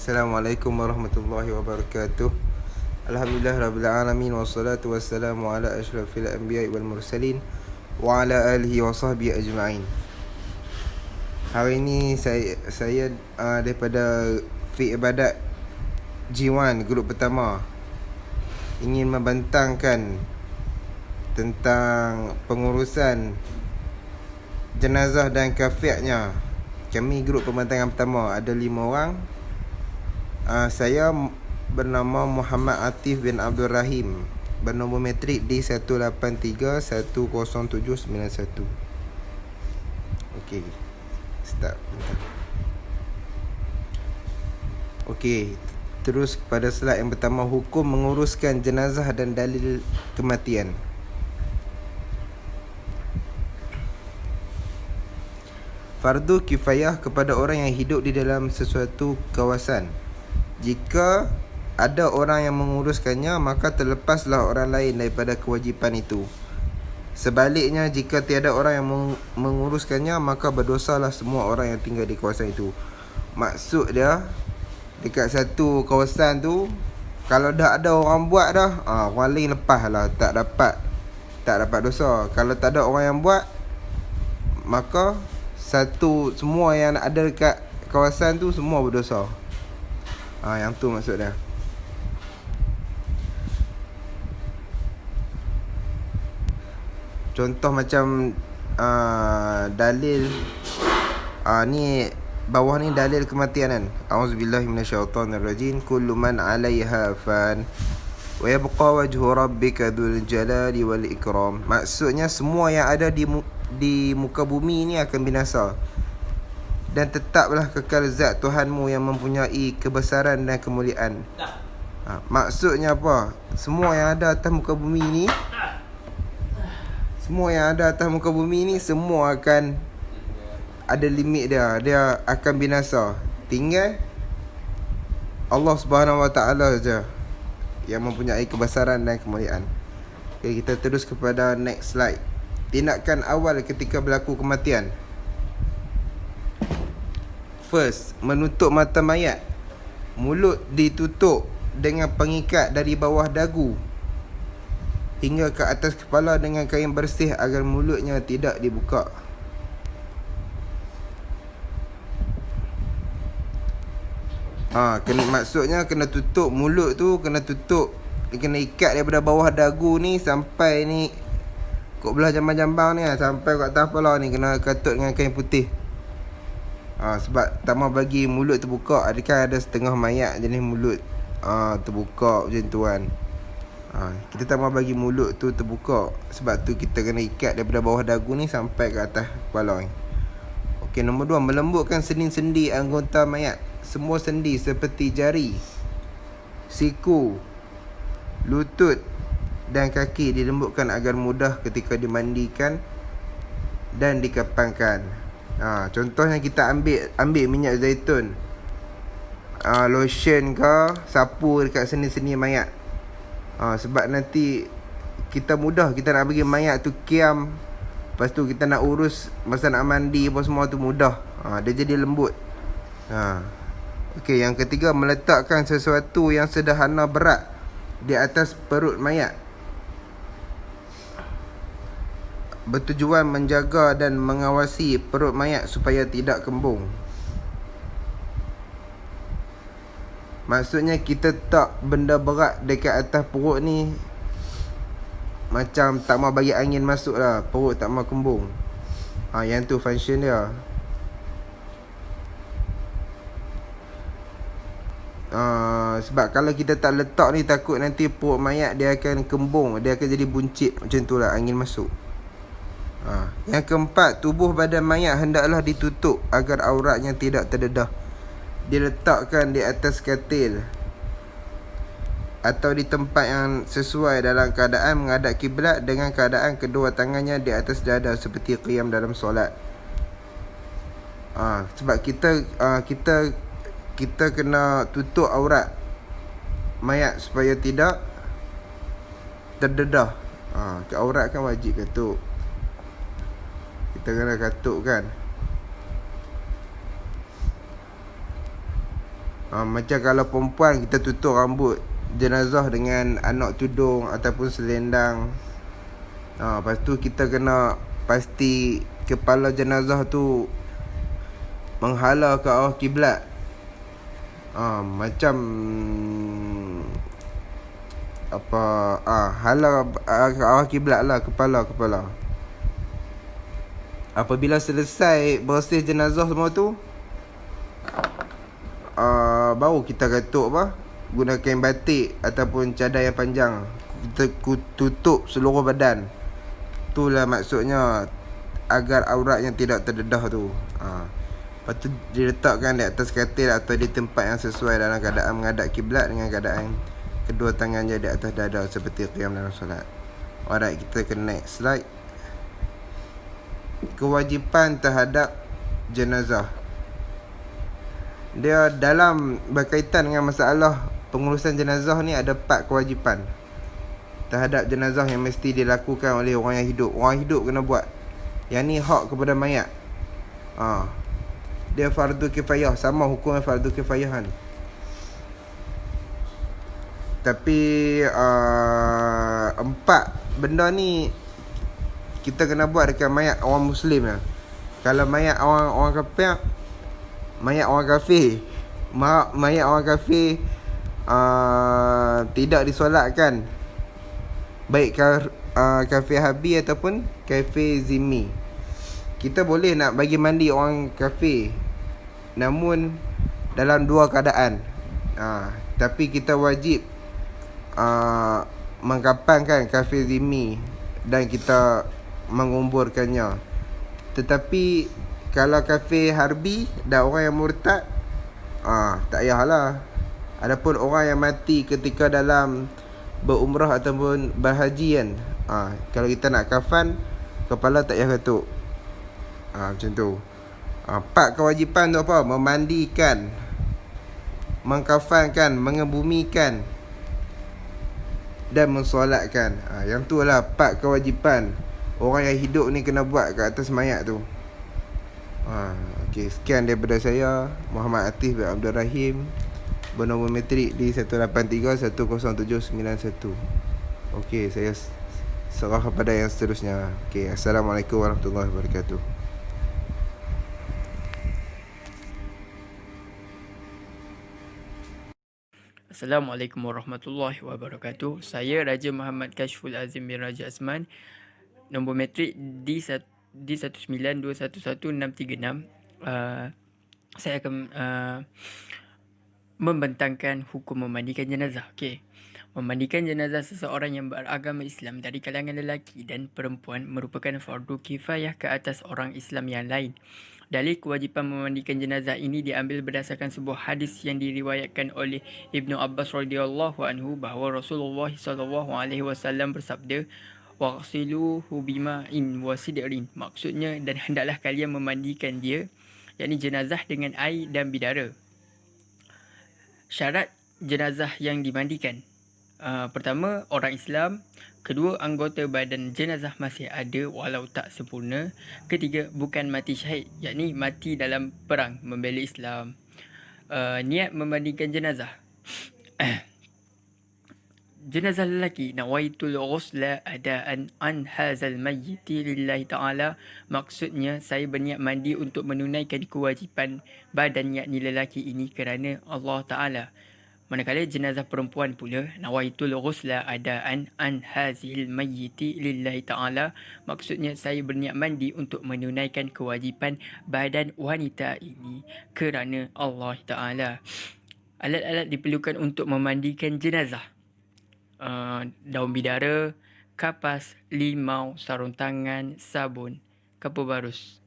Assalamualaikum warahmatullahi wabarakatuh. Alhamdulillah rabbil alamin, wassalatu wassalamu ala asyrafil anbiya'i wal mursalin wa ala alihi wa sahbihi ajma'in. Hari ini saya daripada Fiqh Ibadat G1 grup pertama ingin membentangkan tentang pengurusan jenazah dan kafiaknya. Kami grup pembentangan pertama ada 5 orang. Saya bernama Muhammad Atif bin Abdul Rahim, bernombor metrik D183107191. Okey, start. Okey, terus kepada slide yang pertama, hukum menguruskan jenazah dan dalil kematian. Fardu kifayah kepada orang yang hidup di dalam sesuatu kawasan. Jika ada orang yang menguruskannya, maka terlepaslah orang lain daripada kewajipan itu. Sebaliknya, jika tiada orang yang menguruskannya, maka berdosalah semua orang yang tinggal di kawasan itu. Maksud dia, dekat satu kawasan tu, kalau dah ada orang buat dah, orang lain lepaslah, tak dapat dosa. Kalau tak ada orang yang buat, maka semua yang ada dekat kawasan tu semua berdosa. Yang tu maksud dia. Contoh macam dalil ni bawah ni dalil kematian kan. Auzubillahi minasyaitonirrajim. Kullu man 'alaiha fan wa yabqa wajhu rabbika dzul jalali wal ikram. Maksudnya semua yang ada di muka bumi ni akan binasa, dan tetaplah kekal zat Tuhanmu yang mempunyai kebesaran dan kemuliaan. Maksudnya apa? Semua yang ada atas muka bumi ni, semua akan ada limit dia. Dia akan binasa. Tinggal Allah Subhanahu Wa Taala saja yang mempunyai kebesaran dan kemuliaan. Okay, kita terus kepada next slide. Tindakan awal ketika berlaku kematian. First, menutup mata mayat. Mulut ditutup dengan pengikat dari bawah dagu hingga ke atas kepala dengan kain bersih agar mulutnya tidak dibuka. Maksudnya kena tutup mulut tu, kena ikat daripada bawah dagu ni sampai ni kok belah jambang-jambang ni, sampai kat atas kepala ni kena katut dengan kain putih. Sebab tak mau bagi mulut terbuka. Adakah ada setengah mayat jenis mulut terbuka macam tu kan. Kita tak mau bagi mulut tu terbuka. Sebab tu kita kena ikat daripada bawah dagu ni sampai ke atas kepala ni. Okey, nombor 2, melembutkan sendi-sendi anggota mayat. Semua sendi seperti jari, siku, lutut dan kaki dilembutkan agar mudah ketika dimandikan dan dikapankan. Contohnya kita ambil minyak zaitun, lotion ke, sapu dekat sendi-sendi mayat. Sebab nanti kita mudah, kita nak bagi mayat tu kiam, lepas tu kita nak urus masa nak mandi apa semua tu mudah. Dia jadi lembut. Okey, yang ketiga, meletakkan sesuatu yang sederhana berat di atas perut mayat, bertujuan menjaga dan mengawasi perut mayat supaya tidak kembung. Maksudnya kita tak benda berat dekat atas perut ni, macam tak mau bagi angin masuk lah, perut tak mau kembung. Yang tu function dia. Sebab kalau kita tak letak ni, takut nanti perut mayat dia akan kembung, dia akan jadi buncit, macam tu lah, angin masuk. Yang keempat, tubuh badan mayat hendaklah ditutup agar auratnya tidak terdedah. Diletakkan di atas katil atau di tempat yang sesuai dalam keadaan menghadap kiblat dengan keadaan kedua tangannya di atas dada seperti qiyam dalam solat. Sebab kita kena tutup aurat mayat supaya tidak terdedah. Aurat kan wajib katuk. Kita kena katuk kan. Macam kalau perempuan kita tutup rambut jenazah dengan anak tudung ataupun selendang. Lepas tu kita kena pasti kepala jenazah tu menghala ke arah kiblat. Macam apa hala ke arah kiblat lah kepala. Apabila selesai bersih jenazah semua tu, baru kita katuk guna kain batik ataupun cadar yang panjang. Kita tutup seluruh badan. Itulah maksudnya agar auratnya tidak terdedah tu. Lepas tu diletakkan di atas katil atau di tempat yang sesuai dalam keadaan menghadap kiblat dengan keadaan kedua tangannya di atas dada seperti qiyam dalam solat. Alright, kita ke next slide. Kewajipan terhadap jenazah. Dia dalam berkaitan dengan masalah pengurusan jenazah ni ada 4 kewajipan terhadap jenazah yang mesti dilakukan oleh orang yang hidup. Orang hidup kena buat. Yang ni hak kepada mayat. Dia fardu kifayah, sama hukumnya fardu kifayah kan. Tapi 4 benda ni kita kena buat dekat mayat orang Muslim lah. Kalau mayat orang kafir, mayat orang kafir tidak disolatkan, baik kafir harbi ataupun kafir zimmi. Kita boleh nak bagi mandi orang kafir, namun dalam 2 keadaan. Tapi kita wajib mengkafankan kafir zimmi dan kita menguburkannya. Tetapi kalau kafir harbi dan orang yang murtad, tak payahlah. Adapun orang yang mati ketika dalam berumrah ataupun berhaji kan, kalau kita nak kafan, kepala tak payah katuk. Macam tu. 4 kewajipan tu apa? Memandikan, mengkafankan, mengebumikan dan mensolatkan. Yang tu lah 4 kewajipan orang yang hidup ni kena buat kat atas mayat tu. Okey, sekian daripada saya, Muhammad Atif bin Abdul Rahim, bernombor metrik di 183-10791. Okey, saya serah kepada yang seterusnya. Okey, Assalamualaikum warahmatullahi wabarakatuh. Assalamualaikum warahmatullahi wabarakatuh. Saya Raja Muhammad Kashful Azim bin Raja Asman. Nombor metrik D192113636. Saya akan membentangkan hukum memandikan jenazah. Okey. Memandikan jenazah seseorang yang beragama Islam dari kalangan lelaki dan perempuan merupakan fardu kifayah ke atas orang Islam yang lain. Dalil kewajipan memandikan jenazah ini diambil berdasarkan sebuah hadis yang diriwayatkan oleh Ibnu Abbas radhiyallahu anhu bahawa Rasulullah sallallahu alaihi wasallam bersabda, "Waghsiluhu bima'in wa sidrin." Maksudnya, dan hendaklah kalian memandikan dia, yakni jenazah, dengan air dan bidara. Syarat jenazah yang dimandikan. Pertama, orang Islam. Kedua, anggota badan jenazah masih ada walau tak sempurna. Ketiga, bukan mati syahid, yakni mati dalam perang membela Islam. Niat memandikan jenazah. Jenazah lelaki, nawaitul ghusla adaan an hazal mayyiti lillahi ta'ala. Maksudnya, saya berniat mandi untuk menunaikan kewajipan badan yakni lelaki ini kerana Allah Ta'ala. Manakala jenazah perempuan pula, nawaitul ghusla adaan an hazil mayyiti lillahi ta'ala. Maksudnya, saya berniat mandi untuk menunaikan kewajipan badan wanita ini kerana Allah Ta'ala. Alat-alat diperlukan untuk memandikan jenazah. Daun bidara, kapas, limau, sarung tangan, sabun, kapur barus.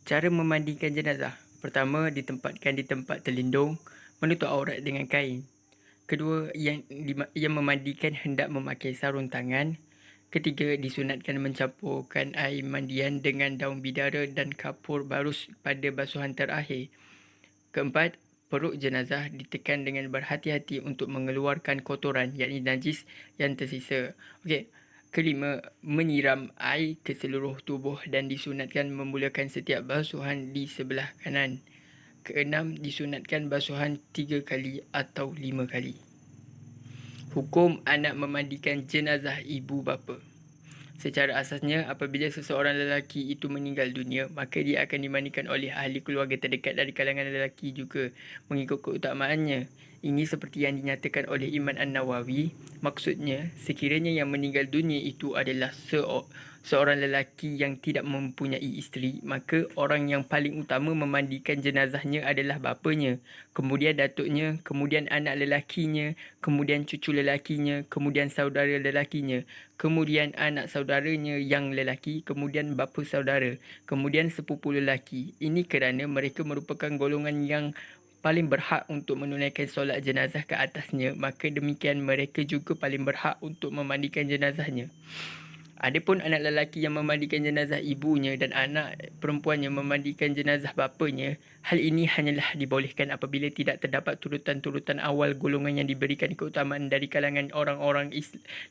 Cara memandikan jenazah. Pertama, ditempatkan di tempat terlindung, menutup aurat dengan kain. Kedua, yang memandikan hendak memakai sarung tangan. Ketiga, disunatkan mencampurkan air mandian dengan daun bidara dan kapur barus pada basuhan terakhir. Keempat, perut jenazah ditekan dengan berhati-hati untuk mengeluarkan kotoran, yakni najis yang tersisa. Okey. Kelima, menyiram air ke seluruh tubuh dan disunatkan memulakan setiap basuhan di sebelah kanan. keenam, disunatkan basuhan 3 kali atau 5 kali. Hukum anak memandikan jenazah ibu bapa. Secara asasnya, apabila seseorang lelaki itu meninggal dunia, maka dia akan dimandikan oleh ahli keluarga terdekat dari kalangan lelaki juga mengikut keutamaannya. Ini seperti yang dinyatakan oleh Imam An-Nawawi. Maksudnya, sekiranya yang meninggal dunia itu adalah seorang lelaki yang tidak mempunyai isteri, maka orang yang paling utama memandikan jenazahnya adalah bapanya, kemudian datuknya, kemudian anak lelakinya, kemudian cucu lelakinya, kemudian saudara lelakinya, kemudian anak saudaranya yang lelaki, kemudian bapa saudara, kemudian sepupu lelaki. Ini kerana mereka merupakan golongan yang paling berhak untuk menunaikan solat jenazah ke atasnya, maka demikian mereka juga paling berhak untuk memandikan jenazahnya. Adapun anak lelaki yang memandikan jenazah ibunya dan anak perempuannya memandikan jenazah bapanya, hal ini hanyalah dibolehkan apabila tidak terdapat turutan-turutan awal golongan yang diberikan keutamaan dari kalangan orang-orang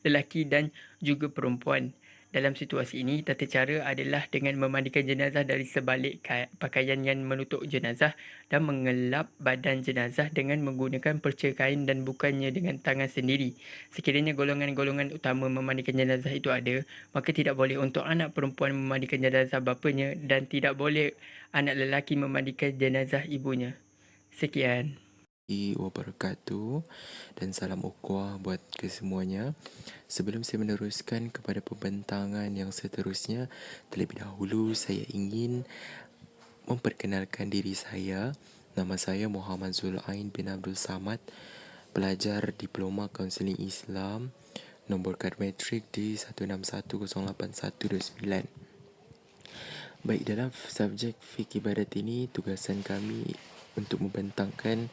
lelaki dan juga perempuan. Dalam situasi ini, tata cara adalah dengan memandikan jenazah dari sebalik pakaian yang menutup jenazah dan mengelap badan jenazah dengan menggunakan perca kain dan bukannya dengan tangan sendiri. Sekiranya golongan-golongan utama memandikan jenazah itu ada, maka tidak boleh untuk anak perempuan memandikan jenazah bapanya dan tidak boleh anak lelaki memandikan jenazah ibunya. Sekian. Wabarakatuh dan salam ukhuwah buat kesemuanya. Sebelum saya meneruskan kepada pembentangan yang seterusnya, terlebih dahulu saya ingin memperkenalkan diri saya. Nama saya Muhammad Zulain bin Abdul Samad, pelajar Diploma Kaunseling Islam, nombor kad metrik di 1610829. Baik, dalam subjek fiqh ibadat ini, tugasan kami untuk membentangkan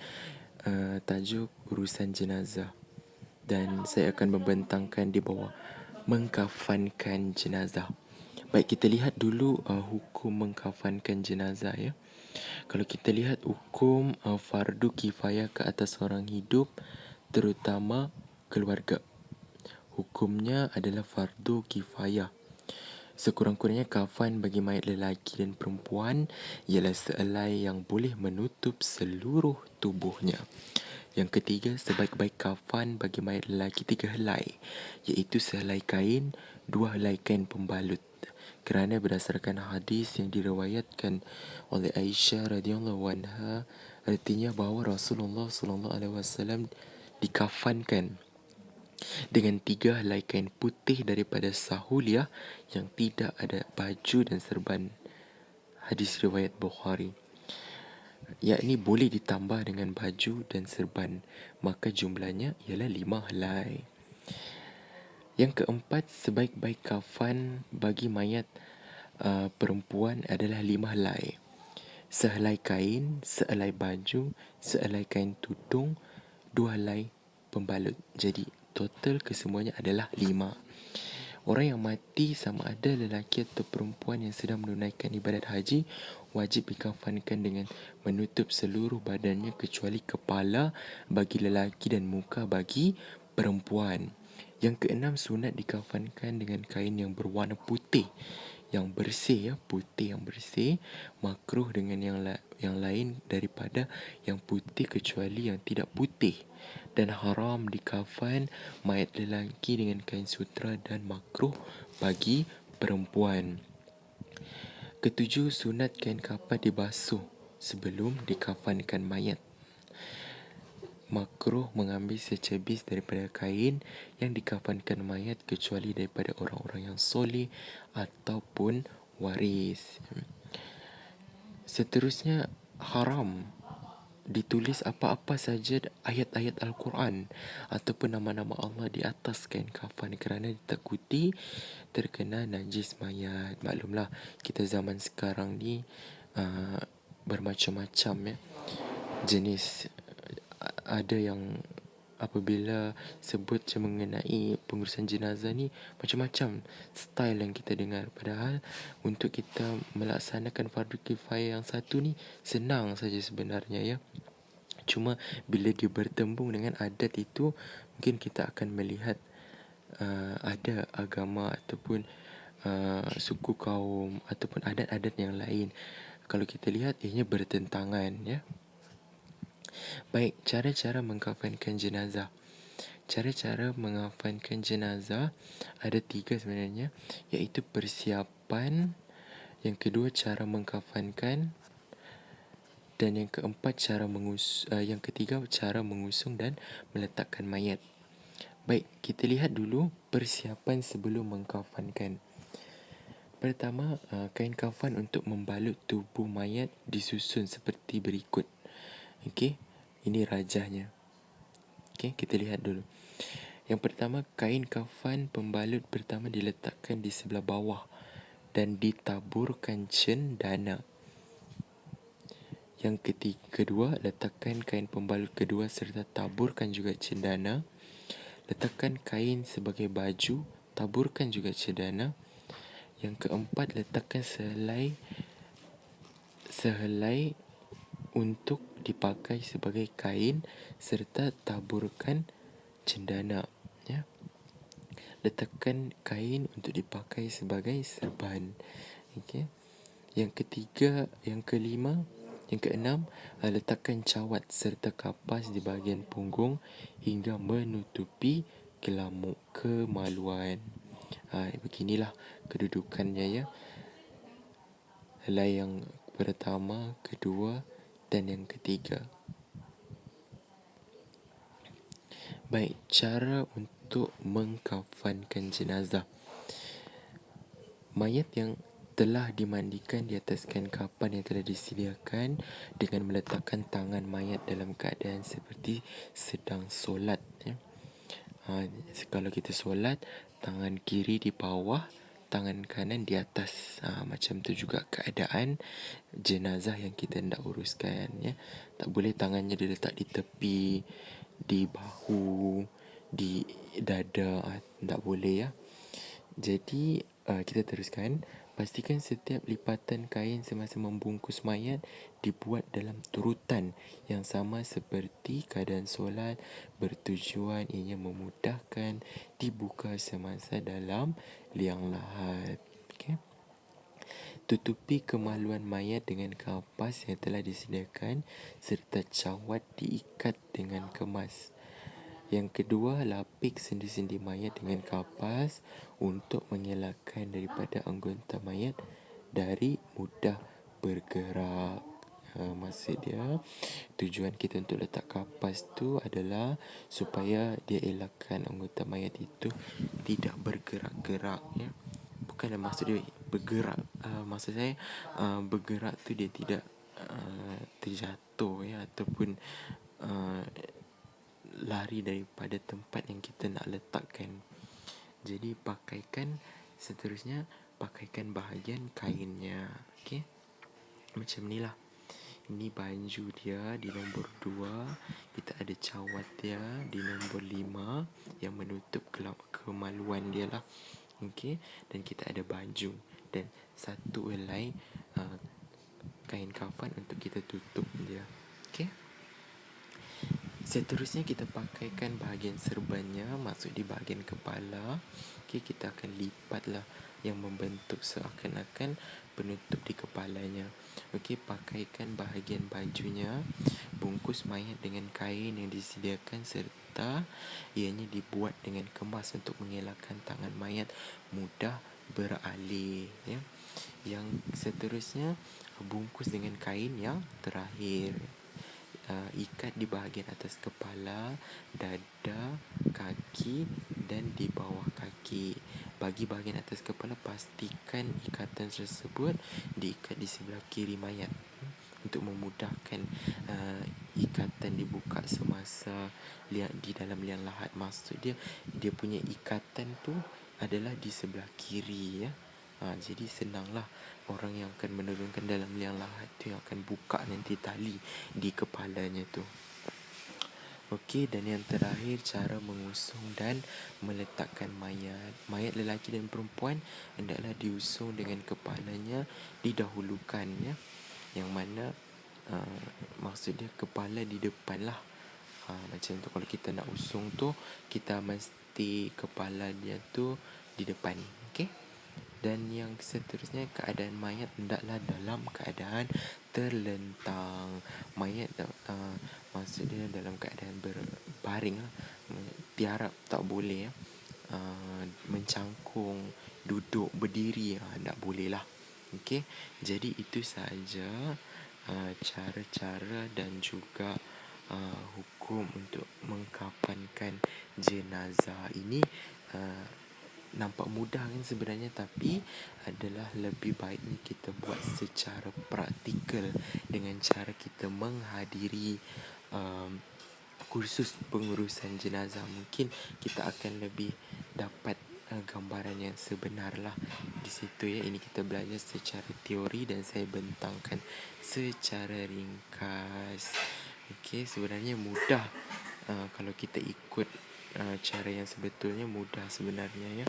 tajuk urusan jenazah, dan saya akan membentangkan di bawah mengkafankan jenazah. Baik, kita lihat dulu hukum mengkafankan jenazah ya. Kalau kita lihat hukum fardu kifayah ke atas orang hidup, terutama keluarga. Hukumnya adalah fardu kifayah. Sekurang-kurangnya kafan bagi mayat lelaki dan perempuan ialah sehelai yang boleh menutup seluruh tubuhnya. Yang ketiga, sebaik-baik kafan bagi mayat lelaki 3 helai, iaitu sehelai kain, 2 helai kain pembalut. Kerana berdasarkan hadis yang diriwayatkan oleh Aisyah radhiyallahu anha, artinya bahawa Rasulullah sallallahu alaihi wasallam dikafankan dengan 3 helai kain putih daripada sahuliah yang tidak ada baju dan serban. Hadis riwayat Bukhari. Yakni boleh ditambah dengan baju dan serban, maka jumlahnya ialah 5 helai. Yang keempat, sebaik-baik kafan bagi mayat perempuan adalah 5 helai. Sehelai kain, sehelai baju, sehelai kain tudung, 2 helai pembalut. Jadi total kesemuanya adalah 5. Orang yang mati sama ada lelaki atau perempuan yang sedang menunaikan ibadat haji wajib dikafankan dengan menutup seluruh badannya kecuali kepala bagi lelaki dan muka bagi perempuan. Yang keenam, sunat dikafankan dengan kain yang berwarna putih yang bersih ya, putih yang bersih. Makruh dengan yang lain daripada yang putih kecuali yang tidak putih, dan haram dikafan mayat lelaki dengan kain sutra dan makruh bagi perempuan. Ketujuh, sunat kain kafan dibasuh sebelum dikafankan mayat. Makruh mengambil secebis daripada kain yang dikafankan mayat kecuali daripada orang-orang yang soleh ataupun waris. Seterusnya, haram ditulis apa-apa saja ayat-ayat Al-Quran ataupun nama-nama Allah di atas kain kafan kerana ditakuti terkena najis mayat. Maklumlah, kita zaman sekarang ni bermacam-macam ya jenis. Ada yang apabila sebut mengenai pengurusan jenazah ni, macam-macam style yang kita dengar. Padahal untuk kita melaksanakan fardu kifayah yang satu ni senang saja sebenarnya ya. Cuma bila dia bertembung dengan adat itu, mungkin kita akan melihat ada agama ataupun suku kaum ataupun adat-adat yang lain kalau kita lihat ianya bertentangan, ya. Baik, cara-cara mengkafankan jenazah. Cara-cara mengkafankan jenazah ada 3 sebenarnya, iaitu persiapan, yang kedua cara mengkafankan, dan yang ketiga cara mengusung dan meletakkan mayat. Baik, kita lihat dulu persiapan sebelum mengkafankan. Pertama, kain kafan untuk membalut tubuh mayat disusun seperti berikut. Okey, ini rajahnya. Okey, kita lihat dulu. Yang pertama, kain kafan pembalut pertama diletakkan di sebelah bawah dan ditaburkan cendana. Yang kedua, letakkan kain pembalut kedua serta taburkan juga cendana. Letakkan kain sebagai baju, taburkan juga cendana. Yang keempat, letakkan sehelai untuk dipakai sebagai kain serta taburkan cendana, ya. Letakkan kain untuk dipakai sebagai serban. Okey. Yang keenam, letakkan cawat serta kapas di bahagian punggung hingga menutupi kelamuk kemaluan. Beginilah kedudukannya, ya. Helai yang pertama, kedua dan yang ketiga. Baik, cara untuk mengkafankan jenazah. Mayat yang telah dimandikan di atas kain kafan yang telah disediakan dengan meletakkan tangan mayat dalam keadaan seperti sedang solat, ya. Kalau kita solat, tangan kiri di bawah, tangan kanan di atas. Macam tu juga keadaan jenazah yang kita hendak uruskan, ya. Tak boleh tangannya diletak di tepi, di bahu, di dada. Tak boleh, ya. Jadi kita teruskan. Pastikan setiap lipatan kain semasa membungkus mayat dibuat dalam turutan yang sama seperti keadaan solat, bertujuan ianya memudahkan dibuka semasa dalam liang lahat. Okey. Tutupi kemaluan mayat dengan kapas yang telah disediakan serta cawat diikat dengan kemas. Yang kedua, lapik sendi-sendi mayat dengan kapas untuk mengelakkan daripada anggota mayat dari mudah bergerak. Maksud dia, tujuan kita untuk letak kapas tu adalah supaya dia elakkan anggota mayat itu tidak bergerak-gerak, ya. Bukanlah maksud dia bergerak. Maksud saya bergerak tu dia tidak terjatuh, ya, ataupun lari daripada tempat yang kita nak letakkan. Jadi seterusnya pakaikan bahagian kainnya. Okey. Macam ni lah. Ini baju dia di nombor 2. Kita ada cawat dia di nombor 5 yang menutup kemaluan dia lah. Okey. Dan kita ada baju dan satu helai kain kafan untuk kita tutup dia. Okey. Seterusnya kita pakaikan bahagian serbannya, maksud di bahagian kepala. Okey, kita akan lipatlah yang membentuk seakan-akan penutup di kepalanya. Okey, pakaikan bahagian bajunya, bungkus mayat dengan kain yang disediakan serta ianya dibuat dengan kemas untuk mengelakkan tangan mayat mudah beralih, ya. Yang seterusnya, bungkus dengan kain yang terakhir. Ikat di bahagian atas kepala, dada, kaki dan di bawah kaki. Bagi bahagian atas kepala, pastikan ikatan tersebut diikat di sebelah kiri mayat untuk memudahkan ikatan dibuka semasa di dalam liang lahat. Maksud dia punya ikatan tu adalah di sebelah kiri, ya. Jadi senanglah orang yang akan menurunkan dalam liang lahat tu yang akan buka nanti tali di kepalanya tu. Okey, dan yang terakhir, cara mengusung dan meletakkan mayat. Mayat lelaki dan perempuan hendaklah diusung dengan kepalanya didahulukan, ya. Yang mana maksud dia kepala di depan lah. Macam tu, kalau kita nak usung tu, kita mesti kepala dia tu di depan. Okey. Dan yang seterusnya, keadaan mayat hendaklah dalam keadaan terlentang. Mayat maksudnya dalam keadaan berbaring lah. Tiarap tak boleh mencangkung, duduk, berdiri tak boleh lah. Okey, jadi itu sahaja cara-cara dan juga hukum untuk mengkafankan jenazah ini. Nampak mudah kan sebenarnya, tapi adalah lebih baiknya kita buat secara praktikal dengan cara kita menghadiri kursus pengurusan jenazah. Mungkin kita akan lebih dapat gambaran yang sebenar lah di situ ya. Ini kita belajar secara teori dan saya bentangkan secara ringkas. Okey, sebenarnya mudah kalau kita ikut cara yang sebetulnya, mudah sebenarnya ya.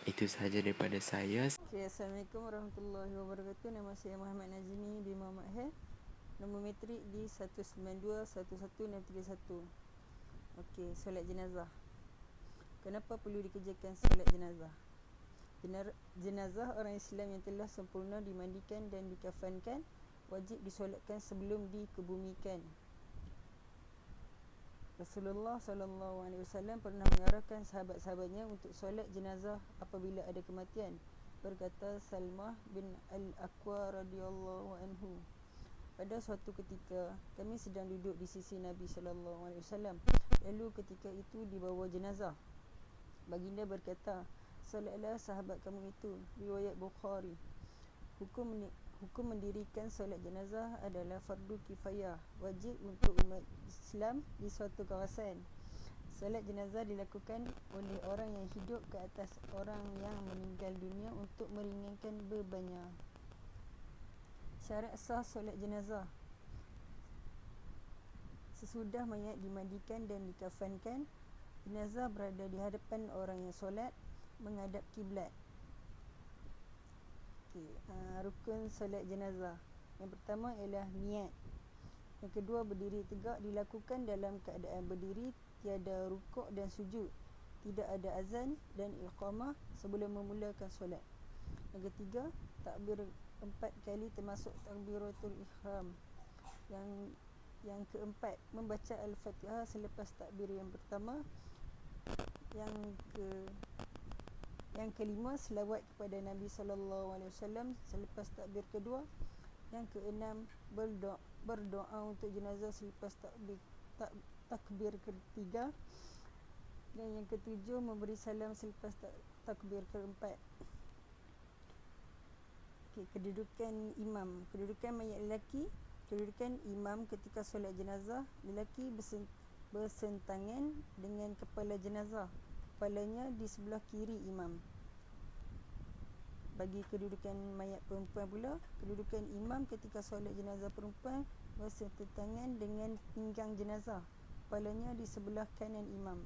Itu sahaja daripada saya. Okay, Assalamualaikum warahmatullahi wabarakatuh. Nama saya Muhammad Nazmi bin Muhammad Hel. Nombor metrik di 192-11631. Okey, solat jenazah. Kenapa perlu dikerjakan solat jenazah? Jenazah orang Islam yang telah sempurna dimandikan dan dikafankan wajib disolatkan sebelum dikebumikan. Rasulullah SAW pernah mengarahkan sahabat-sahabatnya untuk solat jenazah apabila ada kematian. Berkata Salmah bin Al-Aqwa radhiyallahu anhu, pada suatu ketika kami sedang duduk di sisi Nabi SAW. Lalu ketika itu dibawa jenazah. Baginda berkata, solatlah sahabat kamu itu. Riwayat Bukhari. Hukum mendirikan solat jenazah adalah fardu kifayah, wajib untuk umat Islam di suatu kawasan. Solat jenazah dilakukan oleh orang yang hidup ke atas orang yang meninggal dunia untuk meringankan bebannya. Syarat sah solat jenazah. Sesudah mayat dimandikan dan dikafankan, jenazah berada di hadapan orang yang solat menghadap kiblat. Rukun solat jenazah. Yang pertama ialah niat. Yang kedua, berdiri tegak, dilakukan dalam keadaan berdiri, tiada rukuk dan sujud, tidak ada azan dan iqamah sebelum memulakan solat. Yang ketiga, takbir 4 kali termasuk takbiratul ihram. Yang keempat, membaca al-Fatihah selepas takbir yang pertama. Yang kelima, selawat kepada Nabi SAW selepas takbir kedua. Yang keenam, berdoa untuk jenazah selepas takbir ketiga. Dan yang ketujuh, memberi salam selepas takbir keempat. Kedudukan imam. Kedudukan mayat lelaki. Kedudukan imam ketika solat jenazah. Lelaki bersentangan dengan kepala jenazah. Kepalanya di sebelah kiri imam. Bagi kedudukan mayat perempuan pula, kedudukan imam ketika solat jenazah perempuan bersentangan dengan pinggang jenazah. Kepalanya di sebelah kanan imam.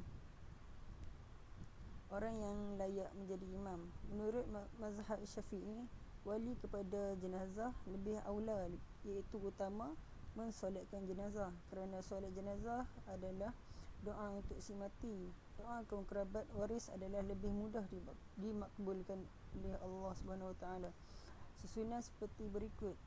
Orang yang layak menjadi imam. Menurut mazhab Syafi'i, wali kepada jenazah lebih aula, iaitu utama mensolatkan jenazah, kerana solat jenazah adalah doa untuk si mati. Doa kaum kerabat waris adalah lebih mudah dimakbulkan oleh Allah SWT. Susunan seperti berikut.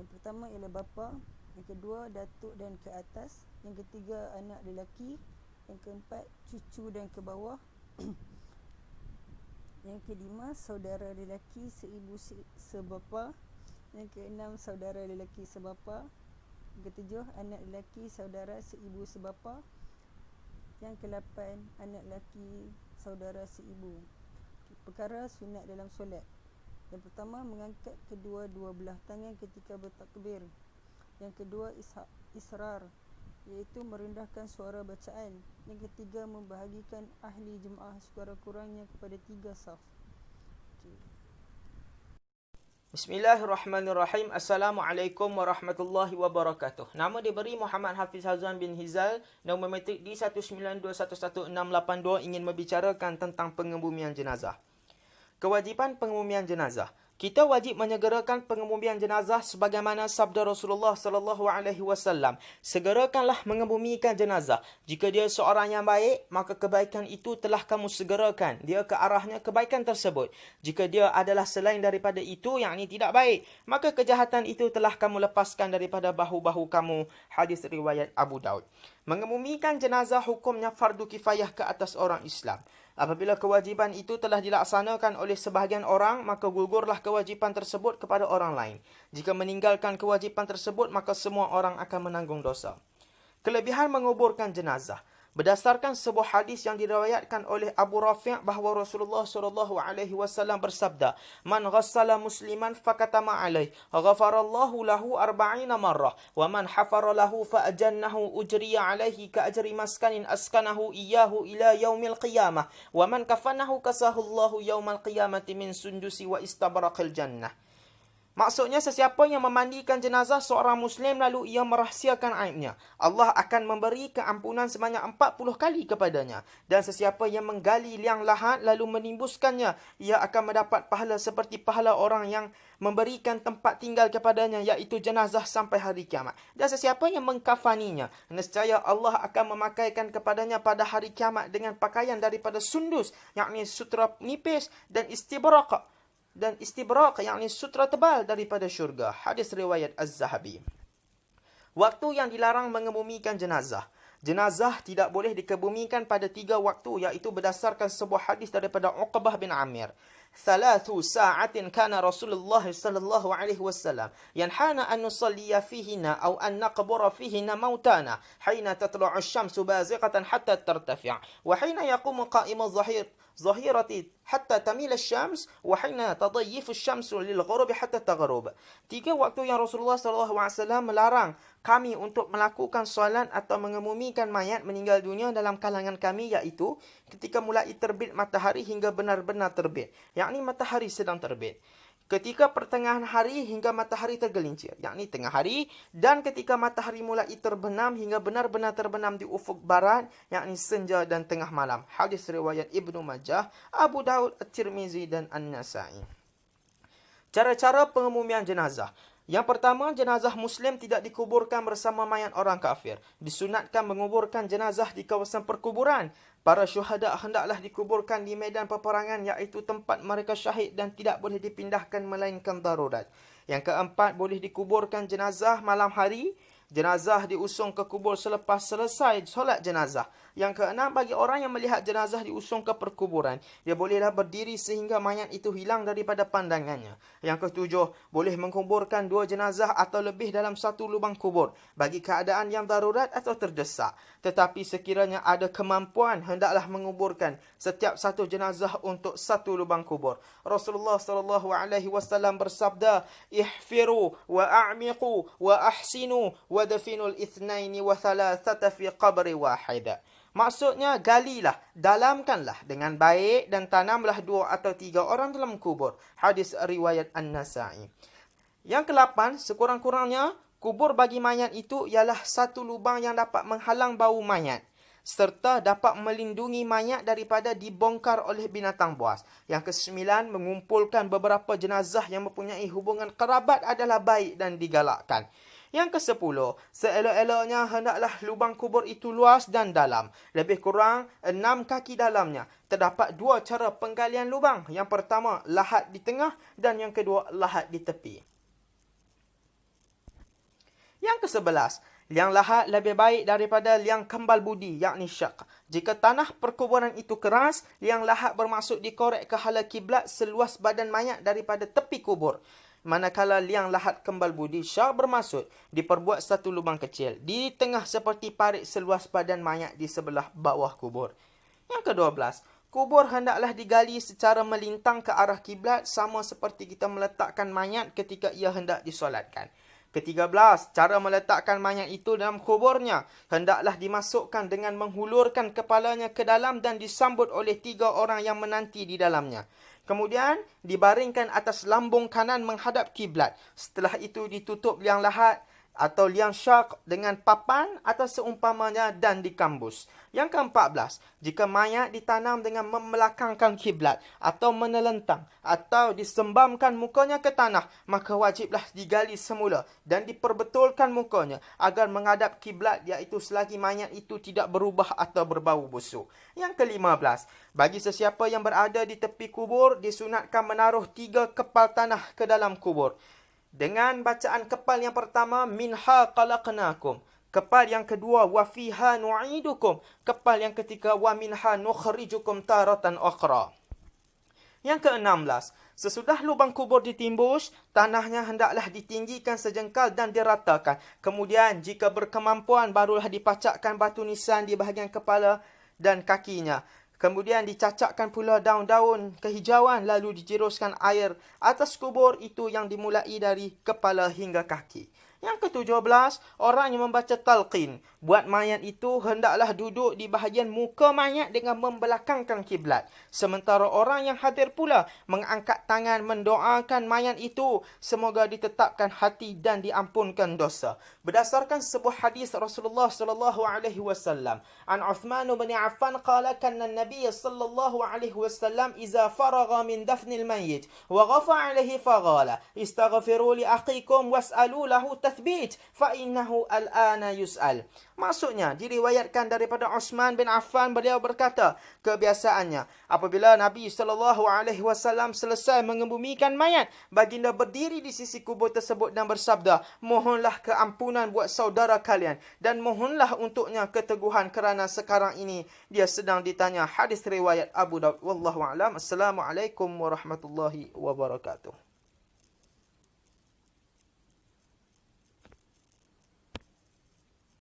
Yang pertama ialah bapa, yang kedua datuk dan ke atas, yang ketiga anak lelaki, yang keempat cucu dan ke bawah, yang kelima saudara lelaki seibu sebapa, yang keenam saudara lelaki sebapa, yang ketujuh anak lelaki saudara seibu sebapa, yang ke-8 anak lelaki saudara seibu. Perkara sunat dalam solat. Yang pertama, mengangkat kedua-dua belah tangan ketika bertakbir. Yang kedua, israr, iaitu merendahkan suara bacaan. Yang ketiga, membahagikan ahli jemaah sekurang-kurangnya kepada 3 saf. Bismillahirrahmanirrahim. Assalamualaikum warahmatullahi wabarakatuh. Nama diberi Muhammad Hafiz Hazwan bin Hizal. Nombor metrik di 192111682 ingin membicarakan tentang pengebumian jenazah. Kewajipan pengebumian jenazah. Kita wajib menyegerakan pengebumian jenazah sebagaimana sabda Rasulullah sallallahu alaihi wasallam. Segerakanlah mengebumikan jenazah. Jika dia seorang yang baik, maka kebaikan itu telah kamu segerakan. Dia ke arahnya kebaikan tersebut. Jika dia adalah selain daripada itu, yakni tidak baik, maka kejahatan itu telah kamu lepaskan daripada bahu-bahu kamu. Hadis riwayat Abu Daud. Mengebumikan jenazah hukumnya fardu kifayah ke atas orang Islam. Apabila kewajipan itu telah dilaksanakan oleh sebahagian orang, maka gugurlah kewajipan tersebut kepada orang lain. Jika meninggalkan kewajipan tersebut, maka semua orang akan menanggung dosa. Kelebihan menguburkan jenazah. Berdasarkan sebuah hadis yang diriwayatkan oleh Abu Rafi' bahawa Rasulullah SAW bersabda, "Man ghassala musliman fakatama alaih, ghafarallahu lahu 40 marrah, wa man hafara lahu fa ajannahu ujriya alaihi ka ajri maskanin askanahu iyyahu ila yaumil qiyamah, wa man kafanahu kasahullahu yaumal qiyamati min sundusi wa istabraqil jannah." Maksudnya, sesiapa yang memandikan jenazah seorang Muslim lalu ia merahsiakan aibnya, Allah akan memberi keampunan sebanyak 40 kali kepadanya. Dan sesiapa yang menggali liang lahat lalu menimbuskannya, ia akan mendapat pahala seperti pahala orang yang memberikan tempat tinggal kepadanya, iaitu jenazah sampai hari kiamat. Dan sesiapa yang mengkafaninya, nescaya Allah akan memakaikan kepadanya pada hari kiamat dengan pakaian daripada sundus, yakni sutra nipis, dan istibrak, yakni sutra tebal daripada syurga. Hadis riwayat Az-Zahabi. Waktu yang dilarang mengebumikan jenazah. Jenazah tidak boleh dikebumikan pada 3 waktu, iaitu berdasarkan sebuah hadis daripada Uqbah bin Amir. 3 sa'atin kana Rasulullah sallallahu alaihi wasallam yanhana an nusalliya fihinna aw an naqbura fihinna mautana hina tatlu'u asy-syamsu baziqatan hatta tartafi' wa hina yaqumu qa'imu zahirati hatta tamila asy-syams wa hina tadayyifu asy-syamsu lil ghurubi hatta taghrub. 3 waktu yang Rasulullah sallallahu alaihi wasallam melarang kami untuk melakukan solat atau mengebumikan mayat meninggal dunia dalam kalangan kami, iaitu ketika mulai terbit matahari hingga benar-benar terbit, yakni matahari sedang terbit. Ketika pertengahan hari hingga matahari tergelincir, yakni tengah hari, dan ketika matahari mulai terbenam hingga benar-benar terbenam di ufuk barat, yakni senja dan tengah malam. Hadis riwayat Ibnu Majah, Abu Daud, At-Tirmizi dan An-Nasa'i. Cara-cara pengebumian jenazah. Yang pertama, jenazah Muslim tidak dikuburkan bersama mayat orang kafir. Disunatkan menguburkan jenazah di kawasan perkuburan. Para syuhada hendaklah dikuburkan di medan peperangan, iaitu tempat mereka syahid, dan tidak boleh dipindahkan melainkan darurat. Yang keempat, boleh dikuburkan jenazah malam hari. Jenazah diusung ke kubur selepas selesai solat jenazah. Yang keenam, bagi orang yang melihat jenazah diusung ke perkuburan, dia bolehlah berdiri sehingga mayat itu hilang daripada pandangannya. Yang ketujuh, boleh menguburkan 2 jenazah atau lebih dalam 1 lubang kubur bagi keadaan yang darurat atau terdesak. Tetapi sekiranya ada kemampuan, hendaklah menguburkan setiap 1 jenazah untuk 1 lubang kubur. Rasulullah SAW bersabda, "Ihfiru wa a'miqu wa ahsinu wa dafinul ithnaini wa thalathata fi qabri wahida." Maksudnya, galilah, dalamkanlah dengan baik dan tanamlah 2 atau 3 orang dalam kubur. Hadis riwayat An-Nasa'i. Yang ke-8, sekurang-kurangnya, kubur bagi mayat itu ialah 1 lubang yang dapat menghalang bau mayat, serta dapat melindungi mayat daripada dibongkar oleh binatang buas. Yang ke-9, mengumpulkan beberapa jenazah yang mempunyai hubungan kerabat adalah baik dan digalakkan. Yang ke-10, seelok-eloknya hendaklah lubang kubur itu luas dan dalam. Lebih kurang 6 kaki dalamnya. Terdapat 2 cara penggalian lubang. Yang pertama, lahat di tengah, dan yang kedua, lahat di tepi. Yang ke-11, liang lahat lebih baik daripada liang kembal budi, yakni syak. Jika tanah perkuburan itu keras, liang lahat bermaksud dikorek ke hala kiblat seluas badan mayat daripada tepi kubur. Manakala liang lahat kembal budi syak bermaksud diperbuat 1 lubang kecil di tengah seperti parit seluas badan mayat di sebelah bawah kubur. Yang ke-12, kubur hendaklah digali secara melintang ke arah kiblat, sama seperti kita meletakkan mayat ketika ia hendak disolatkan. Ke-13, cara meletakkan mayat itu dalam kuburnya hendaklah dimasukkan dengan menghulurkan kepalanya ke dalam dan disambut oleh 3 orang yang menanti di dalamnya. Kemudian dibaringkan atas lambung kanan menghadap kiblat. Setelah itu ditutup liang lahat atau liansyaq dengan papan atau seumpamanya dan dikambus. Yang ke-14, jika mayat ditanam dengan membelakangkan kiblat atau menelentang atau disembamkan mukanya ke tanah, maka wajiblah digali semula dan diperbetulkan mukanya agar menghadap kiblat, iaitu selagi mayat itu tidak berubah atau berbau busuk. Yang ke-15, bagi sesiapa yang berada di tepi kubur, disunatkan menaruh 3 kepal tanah ke dalam kubur. Dengan bacaan kepal yang pertama, minha khalaqnakum. Kepal yang kedua, wa fiha nu'idukum. Kepal yang ketiga, wa minha nukhrijukum taratan ukhra. Yang ke-16, sesudah lubang kubur ditimbus, tanahnya hendaklah ditinggikan sejengkal dan diratakan. Kemudian, jika berkemampuan, barulah dipacakkan batu nisan di bahagian kepala dan kakinya. Kemudian dicacakkan pula daun-daun kehijauan, lalu dijiruskan air atas kubur itu yang dimulai dari kepala hingga kaki. Yang ke-17, orang yang membaca talqin buat mayat itu hendaklah duduk di bahagian muka mayat dengan membelakangkan kiblat. Sementara orang yang hadir pula mengangkat tangan mendoakan mayat itu semoga ditetapkan hati dan diampunkan dosa. Berdasarkan sebuah hadis Rasulullah sallallahu alaihi wasallam, an Uthman bin Affan qala kanna an-nabiy sallallahu alaihi wasallam iza faragha min dafnil mayyit wa ghafa alaihi faqala istaghfiru li akhikum was'alu lahu tathbit fa innahu al-ana yus'al. Maksudnya, diriwayatkan daripada Uthman bin Affan, beliau berkata, kebiasaannya, apabila Nabi SAW selesai mengebumikan mayat, baginda berdiri di sisi kubur tersebut dan bersabda, mohonlah keampunan buat saudara kalian, dan mohonlah untuknya keteguhan kerana sekarang ini dia sedang ditanya. Hadis riwayat Abu Daud. Wallahu a'lam. Assalamualaikum warahmatullahi wabarakatuh.